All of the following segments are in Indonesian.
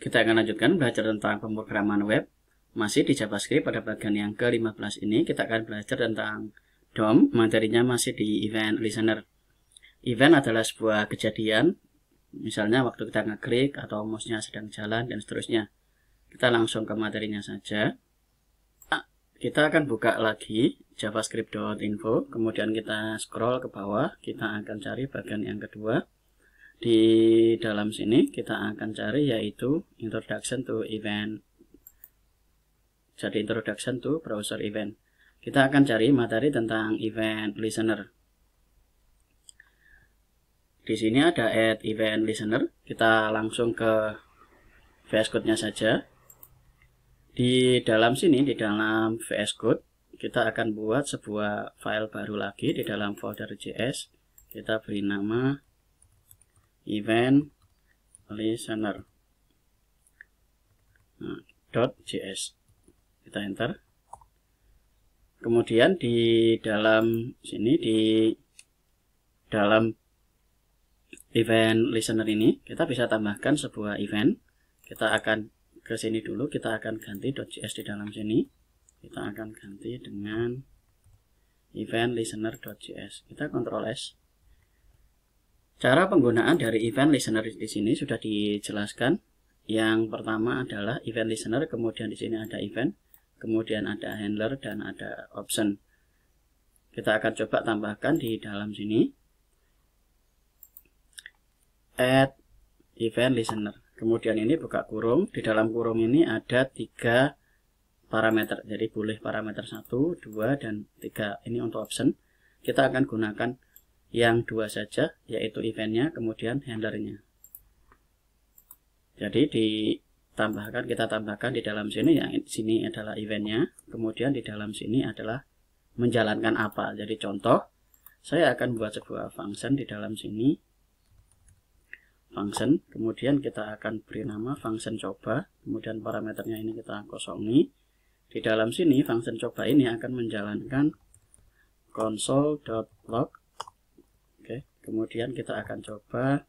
Kita akan lanjutkan belajar tentang pemrograman web. Masih di JavaScript pada bagian yang ke-15 ini kita akan belajar tentang DOM. Materinya masih di event listener. Event adalah sebuah kejadian, misalnya waktu kita ngeklik atau mouse-nya sedang jalan dan seterusnya. Kita langsung ke materinya saja. Kita akan buka lagi javascript.info, kemudian kita scroll ke bawah, kita akan cari bagian yang kedua. Di dalam sini kita akan cari yaitu Introduction to Event. Jadi Introduction to Browser Event. Kita akan cari materi tentang Event Listener. Di sini ada Add Event Listener. Kita langsung ke VS Code-nya saja. Di dalam sini, di dalam VS Code, kita akan buat sebuah file baru lagi di dalam folder JS. Kita beri nama Event Listener .js. Kita enter. Kemudian di dalam sini, di dalam event listener ini kita bisa tambahkan sebuah event. Kita akan ke sini dulu, kita akan ganti .js di dalam sini. Kita akan ganti dengan event listener.js. Kita Ctrl S. Cara penggunaan dari event listener di sini sudah dijelaskan. Yang pertama adalah event listener, kemudian di sini ada event, kemudian ada handler dan ada option. Kita akan coba tambahkan di dalam sini add event listener. Kemudian ini buka kurung, di dalam kurung ini ada 3 parameter. Jadi boleh parameter 1, 2 dan 3. Ini untuk option. Kita akan gunakan yang 2 saja, yaitu eventnya kemudian handlernya. Jadi kita tambahkan di dalam sini, yang sini adalah eventnya, kemudian di dalam sini adalah menjalankan apa. Jadi contoh, saya akan buat sebuah function di dalam sini, function, kemudian kita akan beri nama function coba, kemudian parameternya ini kita kosongi. Di dalam sini function coba ini akan menjalankan console.log. Kemudian kita akan coba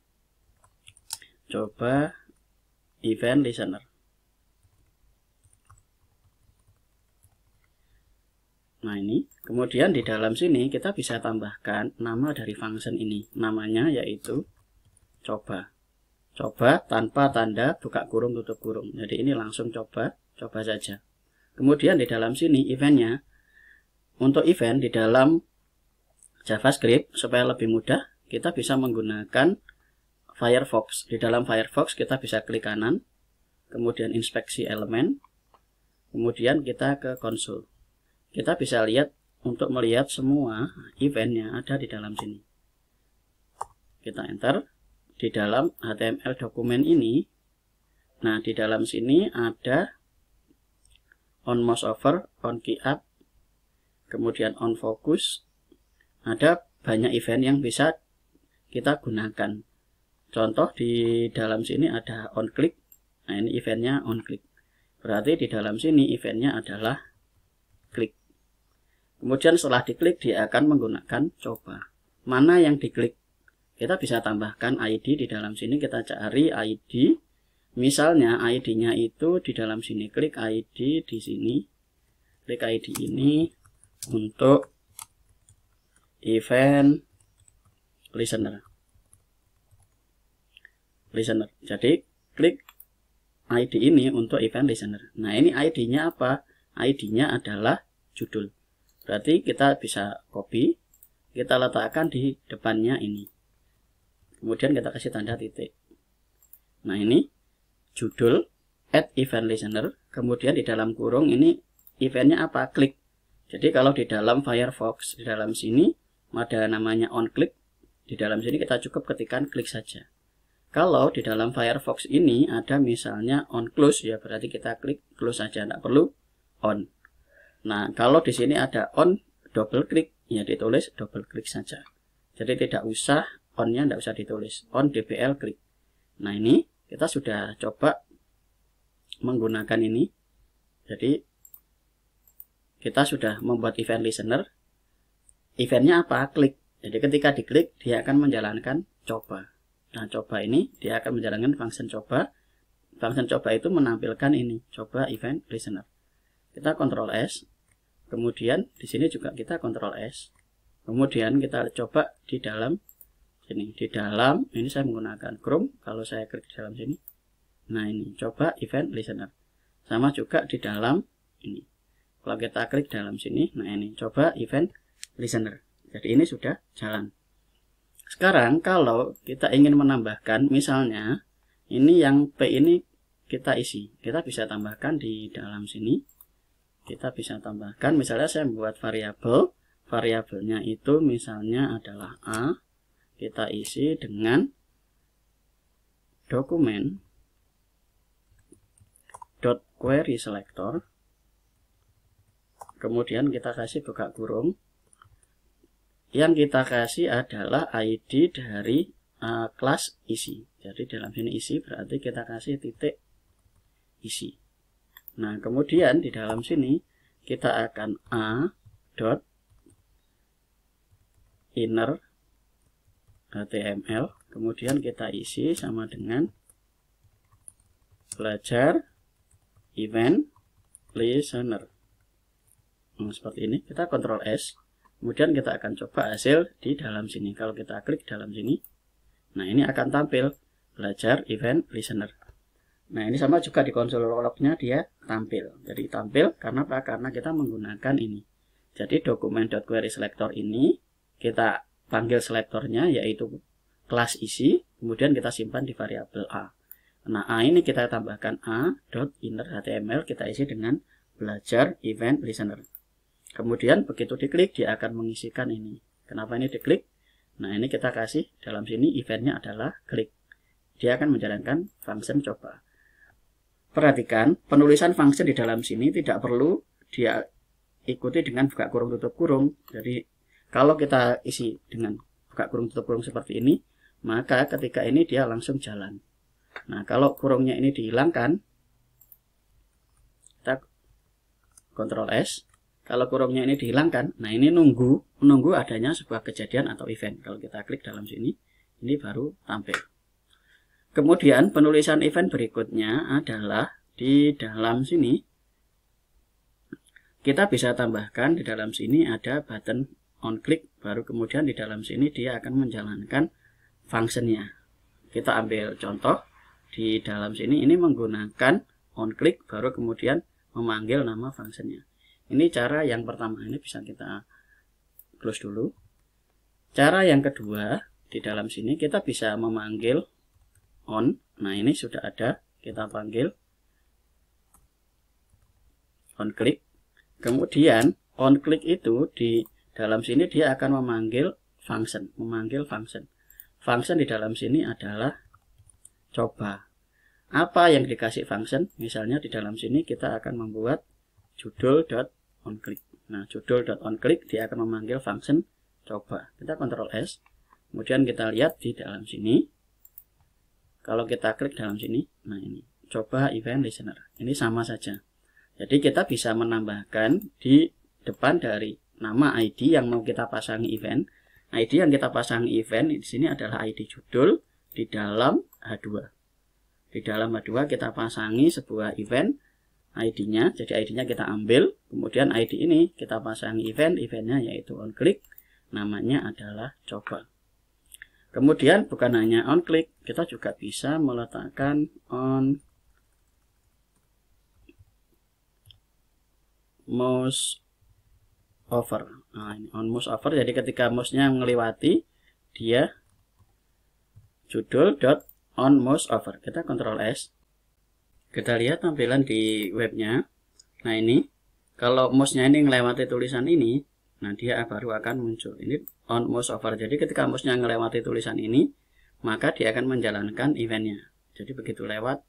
event listener. Nah ini, kemudian di dalam sini kita bisa tambahkan nama dari function ini. Namanya yaitu coba. Coba tanpa tanda buka kurung tutup kurung. Jadi ini langsung coba saja. Kemudian di dalam sini eventnya, untuk event di dalam JavaScript supaya lebih mudah, kita bisa menggunakan Firefox. Di dalam Firefox kita bisa klik kanan, kemudian inspeksi elemen, kemudian kita ke konsol. Kita bisa lihat untuk melihat semua eventnya ada di dalam sini. Kita enter. Di dalam HTML dokumen ini, nah di dalam sini ada on mouse over, on key up, kemudian on focus. Ada banyak event yang bisa kita gunakan. Contoh di dalam sini ada on click. Nah ini eventnya on click. Berarti di dalam sini eventnya adalah klik. Kemudian setelah diklik dia akan menggunakan coba. Mana yang diklik? Kita bisa tambahkan ID di dalam sini. Kita cari ID. Misalnya ID-nya itu di dalam sini. Klik ID di sini. Klik ID ini untuk event listener. Jadi klik ID ini untuk event listener. Nah ini ID-nya apa? ID-nya adalah judul. Berarti kita bisa copy, kita letakkan di depannya ini. Kemudian kita kasih tanda titik. Nah ini judul add event listener. Kemudian di dalam kurung ini eventnya apa? Klik. Jadi kalau di dalam Firefox, di dalam sini ada namanya on click. Di dalam sini kita cukup ketikkan klik saja. Kalau di dalam Firefox ini ada misalnya on close, ya berarti kita klik close saja, tidak perlu on. Nah kalau di sini ada on double click, ya ditulis double click saja. Jadi tidak usah on-nya, tidak usah ditulis on dbl klik. Nah ini kita sudah coba menggunakan ini. Jadi kita sudah membuat event listener. Eventnya apa? Klik. Jadi ketika diklik dia akan menjalankan coba. Nah coba ini dia akan menjalankan function coba function coba itu menampilkan ini, coba event listener. Kita Ctrl S, kemudian di sini juga kita Ctrl S. Kemudian kita coba di dalam sini, ini saya menggunakan Chrome. Kalau saya klik di dalam sini, nah ini coba event listener. Sama juga di dalam ini. Kalau kita klik dalam sini, nah ini coba event listener. Jadi ini sudah jalan. Sekarang kalau kita ingin menambahkan, misalnya ini yang P ini kita isi, kita bisa tambahkan di dalam sini. Kita bisa tambahkan, misalnya saya membuat variabel, variabelnya itu misalnya adalah A, kita isi dengan dokumen .query selector, kemudian kita kasih buka kurung. Yang kita kasih adalah ID dari kelas isi. Jadi dalam sini isi berarti kita kasih titik isi. Nah, kemudian di dalam sini kita akan a.inner HTML, kemudian kita isi sama dengan belajar event listener. Nah, seperti ini. Kita Ctrl S. Kemudian kita akan coba hasil di dalam sini. Kalau kita klik dalam sini, nah ini akan tampil belajar event listener. Nah ini sama juga di konsol lognya dia tampil. Jadi tampil karena apa? Karena kita menggunakan ini. Jadi dokumen .query selector ini kita panggil selektornya yaitu kelas isi, kemudian kita simpan di variabel A. Nah A ini kita tambahkan a.inner HTML, kita isi dengan belajar event listener. Kemudian begitu diklik dia akan mengisikan ini. Kenapa ini diklik? Nah ini kita kasih dalam sini eventnya adalah klik. Dia akan menjalankan function coba. Perhatikan penulisan function di dalam sini tidak perlu dia ikuti dengan buka kurung tutup kurung. Jadi kalau kita isi dengan buka kurung tutup kurung seperti ini, maka ketika ini dia langsung jalan. Nah kalau kurungnya ini dihilangkan, kita Ctrl S. Kalau kurungnya ini dihilangkan, nah ini menunggu adanya sebuah kejadian atau event. Kalau kita klik dalam sini, ini baru tampil. Kemudian penulisan event berikutnya adalah di dalam sini. Kita bisa tambahkan di dalam sini ada button on click, baru kemudian di dalam sini dia akan menjalankan fungsinya. Kita ambil contoh di dalam sini, ini menggunakan on click, baru kemudian memanggil nama fungsinya. Ini cara yang pertama, ini bisa kita close dulu. Cara yang kedua, di dalam sini kita bisa memanggil on. Nah ini sudah ada, kita panggil on click. Kemudian on click itu di dalam sini dia akan memanggil function, Function di dalam sini adalah coba. Apa yang dikasih function? Misalnya di dalam sini kita akan membuat judul.onClick. Nah, judul.onClick dia akan memanggil function coba. Kita Ctrl S. Kemudian kita lihat di dalam sini. Kalau kita klik dalam sini, nah ini coba event listener. Ini sama saja. Jadi kita bisa menambahkan di depan dari nama ID yang mau kita pasangi event. ID yang kita pasangi event di sini adalah ID judul di dalam H2. Di dalam H2 kita pasangi sebuah event ID-nya, jadi ID-nya kita ambil, kemudian ID ini kita pasangi event-eventnya yaitu on click, namanya adalah coba. Kemudian bukan hanya on click, kita juga bisa meletakkan on mouse over. Nah, ini on mouse over, jadi ketika mouse-nya melewati dia judul.on mouse over. Kita Ctrl S. Kita lihat tampilan di webnya. Nah ini, kalau mouse-nya ini melewati tulisan ini, nah dia baru akan muncul. Ini on mouse over. Jadi ketika mouse-nya melewati tulisan ini, maka dia akan menjalankan eventnya. Jadi begitu lewat,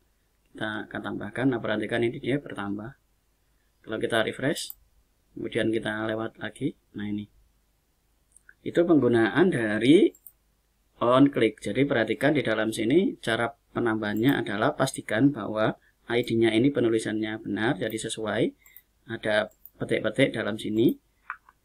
kita akan tambahkan. Nah perhatikan ini dia bertambah. Kalau kita refresh, kemudian kita lewat lagi, nah ini. Itu penggunaan dari on click. Jadi perhatikan di dalam sini, cara penambahannya adalah pastikan bahwa ID-nya ini penulisannya benar, jadi sesuai. Ada petik-petik dalam sini.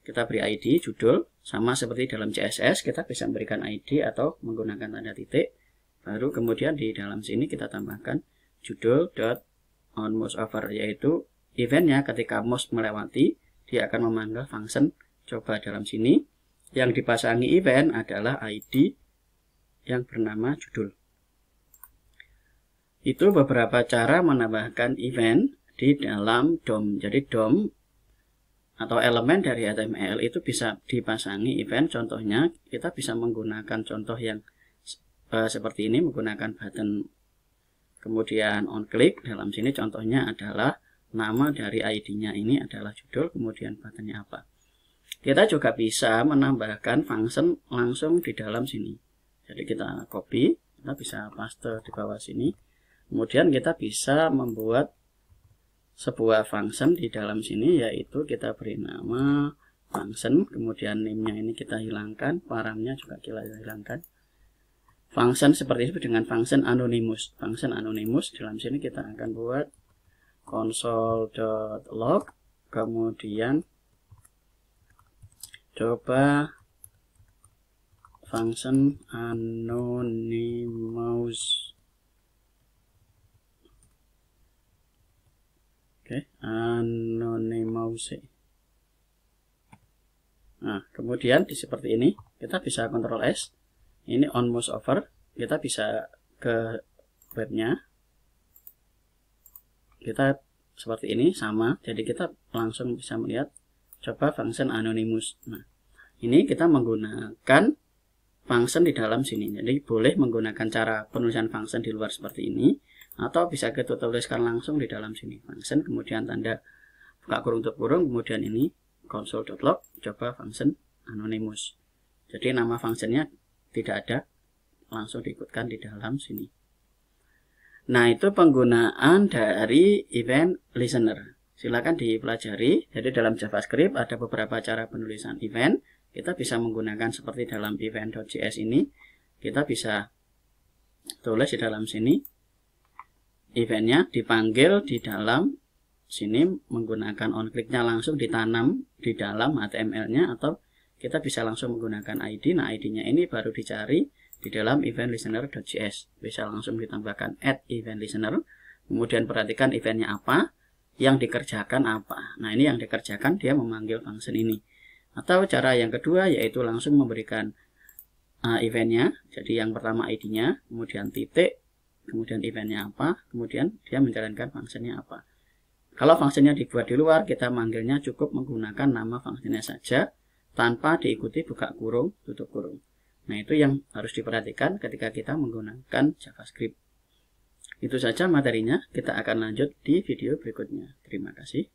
Kita beri ID, judul, sama seperti dalam CSS, kita bisa memberikan ID atau menggunakan tanda titik. Baru kemudian di dalam sini kita tambahkan judul dot on mouse over, yaitu eventnya ketika mouse melewati dia akan memanggil function coba dalam sini. Yang dipasangi event adalah ID yang bernama judul. Itu beberapa cara menambahkan event di dalam DOM. Jadi DOM atau elemen dari HTML itu bisa dipasangi event. Contohnya kita bisa menggunakan contoh yang seperti ini, menggunakan button kemudian on click. Dalam sini contohnya adalah nama dari ID-nya ini adalah judul, kemudian buttonnya apa. Kita juga bisa menambahkan function langsung di dalam sini. Jadi kita copy, kita bisa paste di bawah sini. Kemudian kita bisa membuat sebuah function di dalam sini, yaitu kita beri nama function, kemudian name-nya ini kita hilangkan, paramnya juga kita hilangkan. Function seperti itu dengan function anonymous. Function anonymous dalam sini kita akan buat console.log, kemudian coba function anonymous. Oke, anonymous. Nah, kemudian di seperti ini kita bisa Ctrl S. Ini on mouse over, kita bisa ke webnya. Kita seperti ini sama, jadi kita langsung bisa melihat coba function anonymous. Nah, ini kita menggunakan function di dalam sini. Jadi boleh menggunakan cara penulisan function di luar seperti ini, atau bisa kita tuliskan langsung di dalam sini. Function, kemudian tanda buka kurung tutup kurung, kemudian ini console.log, coba function anonymous. Jadi nama functionnya tidak ada, langsung diikutkan di dalam sini. Nah, itu penggunaan dari event listener. Silakan dipelajari. Jadi dalam JavaScript ada beberapa cara penulisan event. Kita bisa menggunakan seperti dalam event.js ini. Kita bisa tulis di dalam sini. Eventnya dipanggil di dalam sini menggunakan onClick-nya langsung ditanam di dalam HTML-nya, atau kita bisa langsung menggunakan ID. Nah, ID-nya ini baru dicari di dalam event listener.js. Bisa langsung ditambahkan add event listener. Kemudian perhatikan eventnya apa, yang dikerjakan apa. Nah, ini yang dikerjakan dia memanggil function ini. Atau cara yang kedua yaitu langsung memberikan eventnya. Jadi yang pertama ID-nya, kemudian titik, kemudian eventnya apa, kemudian dia menjalankan functionnya apa. Kalau functionnya dibuat di luar, kita manggilnya cukup menggunakan nama functionnya saja tanpa diikuti buka kurung tutup kurung. Nah, itu yang harus diperhatikan ketika kita menggunakan JavaScript. Itu saja materinya, kita akan lanjut di video berikutnya. Terima kasih.